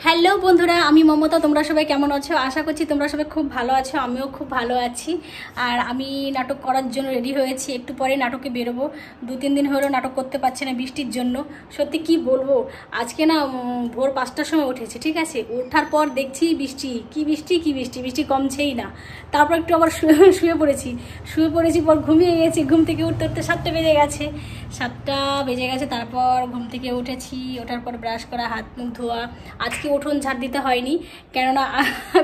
Hello বন্ধুরা, আমি মমতা। তোমরা সবাই কেমন আছো? আশা করছি তোমরা সবাই খুব ভালো আছো। আমিও খুব ভালো আছি। আর আমি নাটক করার জন্য রেডি হয়েছি। একটু পরে নাটকে বেরোবো। 2-3 দিন হলো নাটক করতে পারছি না বৃষ্টির জন্য। সত্যি কি বলবো, আজকে না ভোর 5টার সময় উঠেছে, ঠিক আছে? ওঠার পর দেখছি বৃষ্টি, কি বৃষ্টি কি বৃষ্টি, বৃষ্টি কমছেই না। তারপর একটু আবার শুয়ে পড়েছি পর ঘুমিয়ে গেছি। ঘুম থেকে উঠতে উঠতে 7টা বেজে গেছে। 7টা বেজে গেছে। তারপর ঘুম থেকে উঠেছি, ওঠার পর ব্রাশ করা, হাত মুখ ধোয়া। আজকে উঠোন ঝাড় দিতে হয়নি, কেননা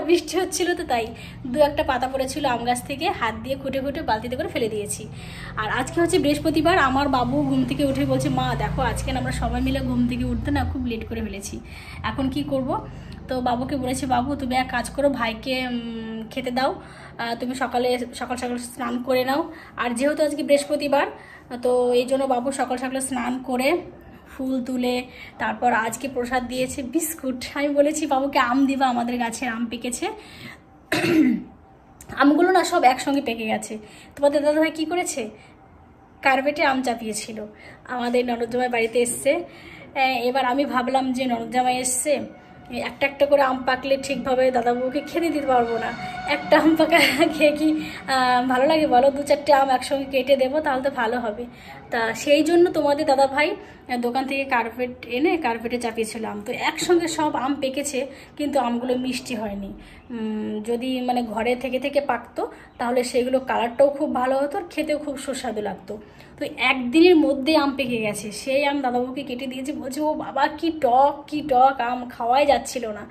বৃষ্টি হচ্ছিল, তো তাই 2-1টা পাতা পড়েছিল আম গাছ থেকে, হাত দিয়ে খুঁটে খুঁটে বালতিতে করে ফেলে দিয়েছি। আর আজকে হচ্ছে বৃহস্পতিবার। আমার বাবু ঘুম থেকে উঠে বলছে, মা দেখো আজকে না আমরা সবাই মিলে ঘুম থেকে উঠতে না খুব লেট করে ফেলেছি, এখন কি করব? তো বাবুকে বলেছি, বাবু তুমি এক কাজ করো, ভাইকে খেতে দাও, তুমি সকাল সকাল স্নান করে নাও। আর যেহেতু আজকে বৃহস্পতিবার, তো এই জন্য বাবু সকাল সকাল স্নান করে ফুল তুলে তারপর আজকে প্রসাদ দিয়েছে বিস্কুট। আমি বলেছি বাবুকে আম দিবা, আমাদের গাছের আম পেকেছে। আমগুলো না সব একসঙ্গে পেকে গেছে। তোমাদের দাদাভাই কী করেছে, কার্পেটে আম চাপিয়েছিল। আমাদের ননদ জামাই বাড়িতে এসছে। এবার আমি ভাবলাম যে ননদ জামাই এসছে, একটা একটা করে আম পাকলে ঠিকভাবে দাদাবাবুকে খেতে দিতে পারবো না। একটা আম পাকা খেয়ে কি ভালো লাগে বলো? 2-4টে আম একসঙ্গে কেটে দেবো, তাহলে তো ভালো হবে। তা সেই জন্য তোমাদের দাদাভাই দোকান থেকে কার্পেট এনে কার্পেটে চাপিয়েছিলাম। তো একসঙ্গে সব আম পেকেছে, কিন্তু আমগুলো মিষ্টি হয়নি। যদি মানে ঘরে থেকে থেকে পাকতো তাহলে সেগুলো কালারটাও খুব ভালো হতো, আর খেতেও খুব সুস্বাদু লাগতো। তো একদিনের মধ্যে আম পেকে গেছে। সেই আম দাদাবাবুকে কেটে দিয়েছে, বলছে ও বাবা কি টক আম, খাওয়াই যাচ্ছিল না।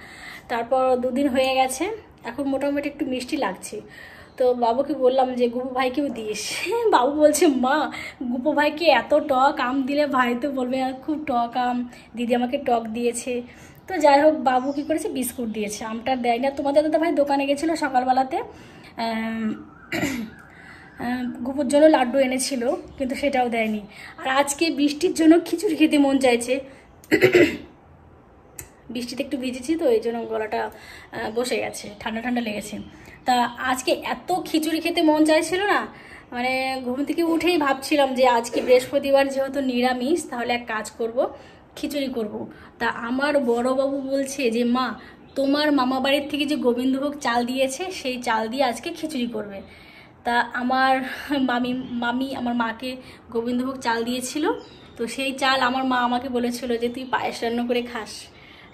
তারপর 2 দিন হয়ে গেছে, এখন মোটামুটি একটু মিষ্টি লাগছে। তো বাবুকে বললাম যে গুপু ভাইকেও দিস। বাবু বলছে, মা গুপু ভাইকে এত টক আম দিলে ভাই তো বলবে খুব টক আম, দিদি আমাকে টক দিয়েছে। তো যাই হোক, বাবু কী করেছে, বিস্কুট দিয়েছে, আমটা দেয় না। তোমাদের দাদা ভাই দোকানে গেছিলো সকালবেলাতে, গুপুর জন্য লাড্ডু এনেছিল, কিন্তু সেটাও দেয়নি। আর আজকে বৃষ্টির জন্য খিচুড়ি খেতে মন চাইছে। বৃষ্টিতে একটু ভিজেছি তো, এই জন্য গলাটা বসে গেছে, ঠান্ডা ঠান্ডা লেগেছে। তা আজকে এত খিচুড়ি খেতে মন চাইছিল না, মানে ঘুম থেকে উঠেই ভাবছিলাম যে আজকে বৃহস্পতিবার যেহেতু নিরামিষ, তাহলে এক কাজ করব, খিচুড়ি করব। তা আমার বড়বাবু বলছে যে মা তোমার মামা বাড়ির থেকে যে গোবিন্দভোগ চাল দিয়েছে, সেই চাল দিয়ে আজকে খিচুড়ি করবে। তা আমার মামি আমার মাকে গোবিন্দভোগ চাল দিয়েছিল, তো সেই চাল আমার মা আমাকে বলেছিল যে তুই পায়েস রান্না করে খাস।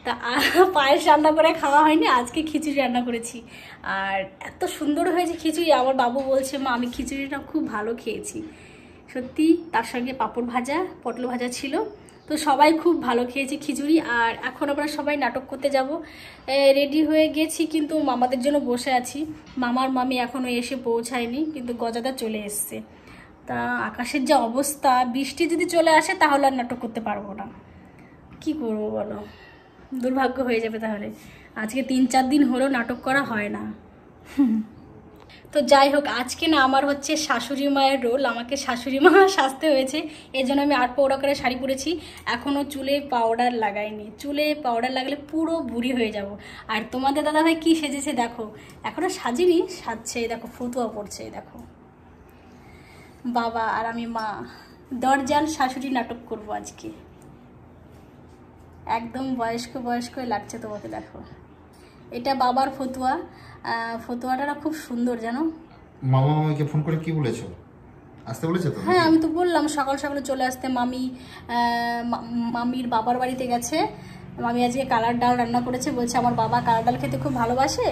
তা পায়েস রান্না করে খাওয়া হয়নি, আজকে খিচুড়ি রান্না করেছি। আর এত সুন্দর হয়েছে খিচুড়ি, আমার বাবু বলছে মা আমি খিচুড়িটা খুব ভালো খেয়েছি। সত্যি, তার সঙ্গে পাঁপড় ভাজা, পটল ভাজা ছিল। তো সবাই খুব ভালো খেয়েছে খিচুড়ি। আর এখন আমরা সবাই নাটক করতে যাব, রেডি হয়ে গেছি, কিন্তু মামাদের জন্য বসে আছি। মামার মামি এখনও এসে পৌঁছায়নি, কিন্তু গজাদা চলে এসছে। তা আকাশের যে অবস্থা, বৃষ্টি যদি চলে আসে তাহলে আর নাটক করতে পারবো না। কি করবো বলো, দুর্ভাগ্য হয়ে যাবে তাহলে। আজকে 3-4 দিন হলো নাটক করা হয় না। তো যাই হোক, আজকে না আমার হচ্ছে শাশুড়ি মায়ের রোল, আমাকে শাশুড়ি মা সাজতে হয়েছে। এই জন্য আমি 8 পৌড়া করে শাড়ি পরেছি। এখনও চুলে পাউডার লাগাইনি, চুলে পাউডার লাগালে পুরো বুড়ি হয়ে যাব। আর তোমাদের দাদাভাই কি সেজেছে দেখো, এখনও সাজিনি, সাজছে, দেখো ফতুয়া পড়ছে, দেখো। বাবা আর আমি মা দরজাল শাশুড়ি নাটক করব আজকে। একদম বয়স্ক লাগছে তোমাকে, দেখো। এটা বাবার ফতুয়া, ফতুয়াটা খুব সুন্দর জানো। মামা মামিকে ফোন করে কি বলেছো, আসতে বলেছে তো? হ্যাঁ, আমি তো বললাম সকাল সকালে চলে আসতে। মামির বাবার বাড়িতে গেছে। মামি আজকে কালার ডাল রান্না করেছে, বলছে আমার বাবা কালার ডাল খেতে খুব ভালোবাসে,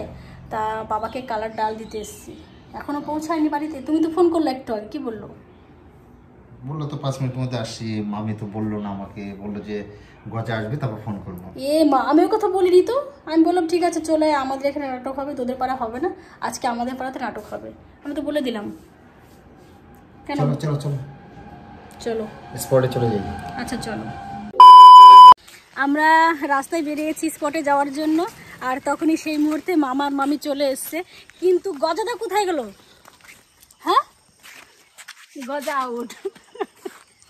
তা বাবাকে কালার ডাল দিতে এসেছি। এখনো পৌঁছায়নি বাড়িতে। তুমি তো ফোন করলে একটু আগে, কি বললো? বললো তো 5 মিনিটের মধ্যে আসছি। মামি তো বললো না, আমাকে বললো যে গজা আসবে তারপর ফোন করবো। মা আমি ওই কথা বলিনি তো। আমি বললাম ঠিক আছে চলে, আমাদের এখানে নাটক হবে, তোদের পাড়া হবে না, আজকে আমাদের পাড়াতে নাটক হবে। আমি তো বলে দিলাম। কেন? চলো চলো চলো স্পটে চলে যাই। আচ্ছা চলো। আমরা রাস্তায় বেরিয়েছি স্পটে যাওয়ার জন্য, আর তখনই সেই মুহূর্তে মামার মামি চলে এসছে। কিন্তু গজাদা কোথায় গেল? হ্যাঁ, গজা আউট।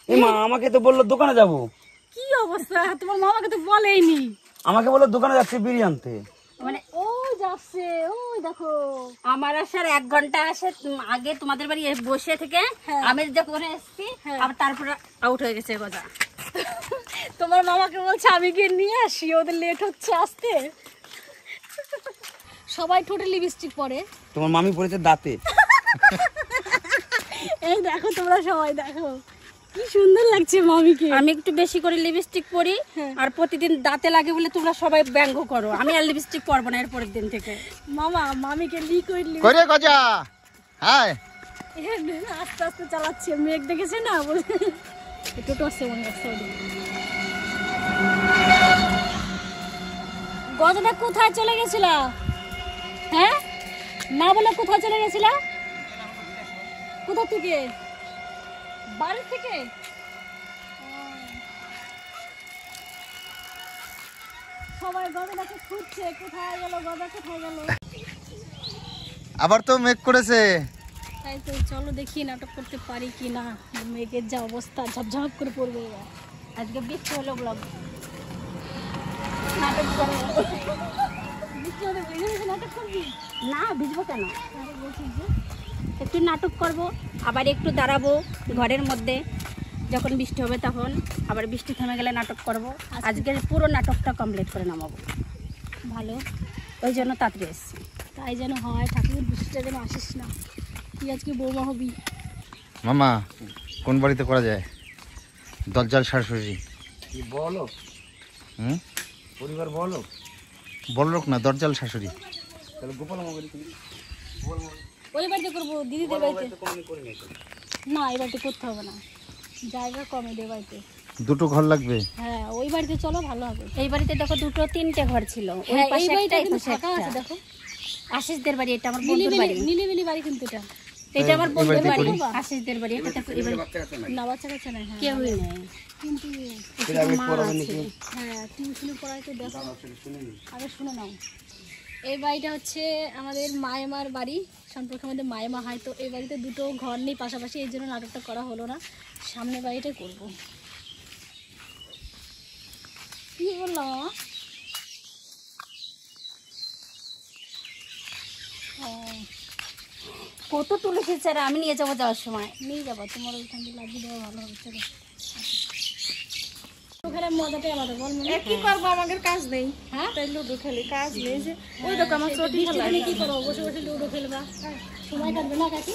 মা আমাকে তো বললো দোকানে যাব। কি অবস্থা, তোমার মামাকে তো বলেইনি। আমাকে বললো দোকানে যাচ্ছে বিড়ি আনতে। মানে ওই যাচ্ছে, ওই দেখো। আমার আসার 1 ঘন্টা আগে তোমাদের বাড়ি বসে থেকে আমি যখন এসছি, আবার তারপরে আউট হয়ে গেছে গজা। তোমার মামাকে বলছে আমি গিয়ে নিয়ে আসি, ওদের লেট হচ্ছে আসতে। সবাই ঠোঁটে লিপস্টিক পরে। তোমার মামি পড়েছে দাঁতে। এই দেখো তোমরা সবাই দেখো কি সুন্দর লাগছে মামিকে। আমি একটু বেশি করে লিপস্টিক পরি আর প্রতিদিন দাঁতে লাগে বলে তোমরা সবাই ব্যঙ্গ করো। আমি আর লিপস্টিক পরবো না এর পরের দিন থেকে। মামা মামিকে লিকুইড করে গজা। হাই আস্তে আস্তে চালাচ্ছে, মেঘ দেখেছে না বলে। টোটো আসছে মনে হচ্ছে। গজটা কোথায় চলে গেছিল? হ্যাঁ না বলে কোথায় চলে গেছিল? কোথা থেকে? বাড়ি থেকে? সবাই গজাটাকে খুঁজছে, কোথায় গেল গজা, কোথায় গেল। আবার তো মেঘ করেছে। তাই তো চলো দেখি নাটক করতে পারি কি না। মেঘের যা অবস্থা, ঝপঝপ করে পড়বে এবার। আজকে বৃষ্টি হলো ব্লগ নাটক করবো। বৃষ্টি হলে ভিজে ভিজে নাটক করবি? না ভিজবো কেন, আরে বলছিস যে একটু নাটক করব, আবার একটু দাঁড়াবো ঘরের মধ্যে। যখন বৃষ্টি হবে তখন আবার বৃষ্টি থেমে গেলে নাটক করব। আজকের পুরো নাটকটা কমপ্লিট করে নামাবো। ভালো, ওই জন্য তাড়াতাড়ি এসেছি। তাই যেন হয়। ঠাকুর বৃষ্টিটা যেন আসিস না। তুই আজকে বৌমা হবি। মামা কোন বাড়িতে করা যায় দজ্জাল শাশুড়ি? কি বলো হুম, পরিবার বলো, বড় লোক না, দজ্জাল শাশুড়ি। তাহলে গোপাল মামাকে তুমি ওই বাড়িতে করবো, দিদিদের বাড়িতে। না এই বাড়িতে করতে হবে না, জায়গা কম এদের বাড়িতে। দুটো ঘর লাগবে। হ্যাঁ ওই বাড়িতে চলো, ভালো হবে। এই বাড়িতে দেখো দুটো তিনটে ঘর ছিল, ওই হ্যাঁ এই পাশে একটা বাড়িটা এই কিন্তু পাশে ফাঁকা আছে একটা। দেখো। আশিসদের বাড়ি, এটা আমার বন্ধুর বাড়ি। নিলিবিলি বাড়ি কিন্তু এটা। এটা আমার বন্ধুর বাড়িতে বাড়ি, করি। আশিসদের বাড়ি। এটা দেখো এবার না বাচ্চা কাচ্চা নাই। হ্যাঁ কেউই নেই, কিন্তু শুধু মা আছে। হ্যাঁ টিউশনি পড়াইতে দেখো। আগে শুনে নাও, এই বাড়িটা হচ্ছে আমাদের মায়েমার বাড়ি। সম্পর্কে আমাদের মায়েমা হয়। তো এই বাড়িতে দুটো ঘর নেই পাশাপাশি, এই জন্য নাটকটা করা হলো না। সামনের বাড়িটাই করব। কি বললাম মামা? কত তুলেছে চারা, আমি নিয়ে যাবো যাওয়ার সময়। নিয়ে যাবো, তোমার ওইখান থেকে লাগিয়ে দেওয়া ভালো হবে। চলো খেলার মজাটাই আলাদা। বল মনে কি করবো, আমাদের কাজ নেই। হ্যাঁ তাই লুডো খেলি, কাজ নেই যে। ওই দেখো আমার ছোট বৃষ্টিতে কি করবো? বসে বসে লুডো খেলবা, সময় কাটবে না কাকি?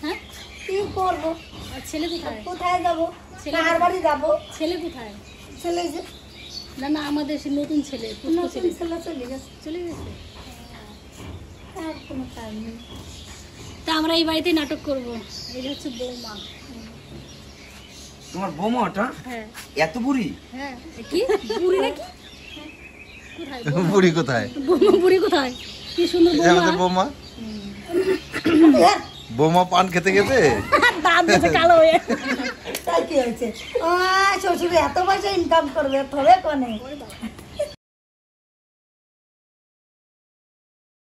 হ্যাঁ কি করবো, আর ছেলে কোথায়? কোথায় যাবো, ছেলে কার বাড়ি যাবো, ছেলে কোথায়? ছেলে যে না না আমাদের সে নতুন ছেলে, পুষ্প ছেলে ছেলে চলে গেছে, চলে গেছে। আর কোনো কাজ নেই। তা আমরা এই বাড়িতে নাটক করব। এই হচ্ছে বৌমা। তোমার বৌমাটা হ্যাঁ এত বুড়ি? হ্যাঁ কি বুড়ি নাকি? কোথায় বুড়ি কোথায়? বৌমা? বুড়ি কোথায়? কি সুন্দর এই বৌমা। আমাদের বৌমা। বৌমা পান খেতে খেতে দাঁত গেছে কালো হয়ে। তাই কি হয়েছে, শ্বশুরে এত পয়সা ইনকাম করবে, তবে কোনে